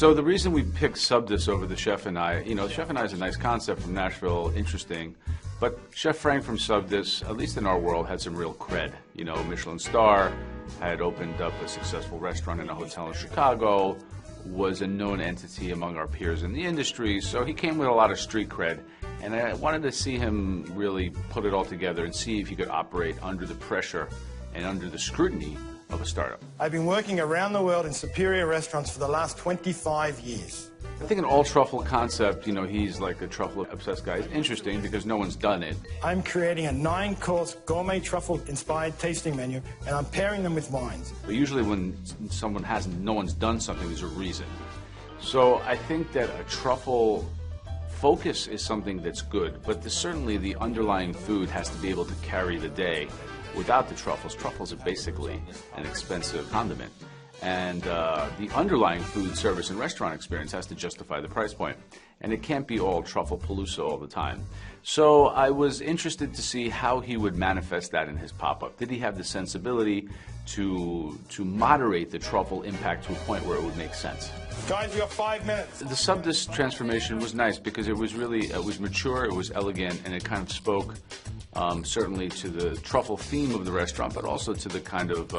So the reason we picked Subdis over the Chef and I, Chef and I is a nice concept from Nashville, interesting, but Chef Frank from Subdis, at least in our world, had some real cred. Michelin star, had opened up a successful restaurant in a hotel in Chicago, was a known entity among our peers in the industry, so he came with a lot of street cred, and I wanted to see him really put it all together and see if he could operate under the pressure and under the scrutiny of a startup. I've been working around the world in superior restaurants for the last 25 years. I think an all-truffle concept, he's like a truffle-obsessed guy, is interesting because no one's done it. I'm creating a 9-course gourmet truffle-inspired tasting menu, and I'm pairing them with wines. But usually when no one's done something, there's a reason. So I think that a truffle focus is something that's good, but certainly the underlying food has to be able to carry the day. Without the truffles, truffles are basically an expensive condiment. And the underlying food, service, and restaurant experience has to justify the price point. And it can't be all truffle palooza all the time. So I was interested to see how he would manifest that in his pop-up. Did he have the sensibility to moderate the truffle impact to a point where it would make sense? Guys, you have 5 minutes. The Subdis transformation was nice because it was mature, it was elegant, and it kind of spoke certainly to the truffle theme of the restaurant, but also to the kind of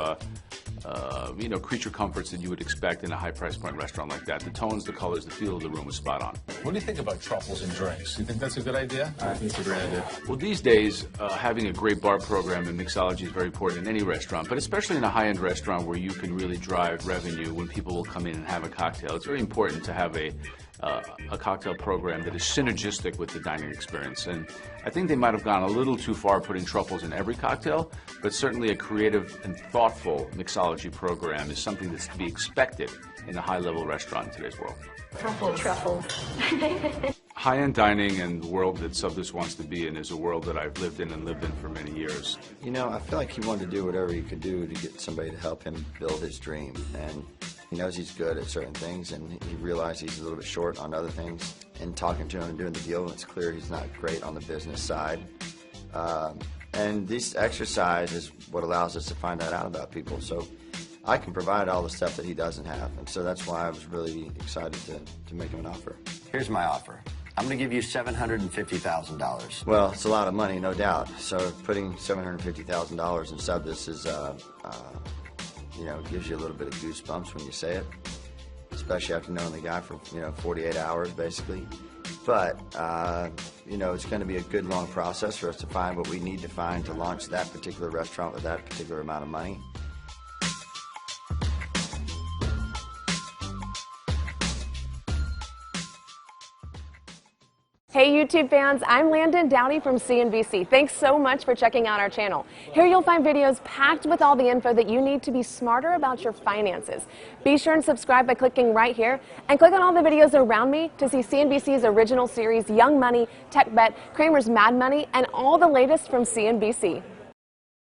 creature comforts that you would expect in a high price point restaurant like that. The tones, the colors, the feel of the room was spot on. What do you think about truffles and drinks? You think that's a good idea? I think it's a great idea. Well, these days, having a great bar program and mixology is very important in any restaurant, but especially in a high-end restaurant where you can really drive revenue when people will come in and have a cocktail. It's very important to have a cocktail program that is synergistic with the dining experience. And I think they might have gone a little too far putting truffles in every cocktail, but certainly a creative and thoughtful mixology program is something that's to be expected in a high-level restaurant in today's world. Truffles. High-end dining and the world that Subdis wants to be in is a world that I've lived in and lived in for many years. I feel like he wanted to do whatever he could do to get somebody to help him build his dream. And he knows he's good at certain things, and he realized he's a little bit short on other things. And talking to him and doing the deal, it's clear he's not great on the business side. And this exercise is what allows us to find that out about people. So I can provide all the stuff that he doesn't have, and so that's why I was really excited to make him an offer. Here's my offer. I'm going to give you $750,000. Well, it's a lot of money, no doubt. So putting $750,000 in Subdis is, gives you a little bit of goosebumps when you say it, especially after knowing the guy for 48 hours basically. But it's going to be a good long process for us to find what we need to find to launch that particular restaurant with that particular amount of money. Hey YouTube fans, I'm Landon Dowdy from CNBC. Thanks so much for checking out our channel. Here you'll find videos packed with all the info that you need to be smarter about your finances. Be sure and subscribe by clicking right here, and click on all the videos around me to see CNBC's original series Young Money, Tech Bet, Kramer's Mad Money, and all the latest from CNBC.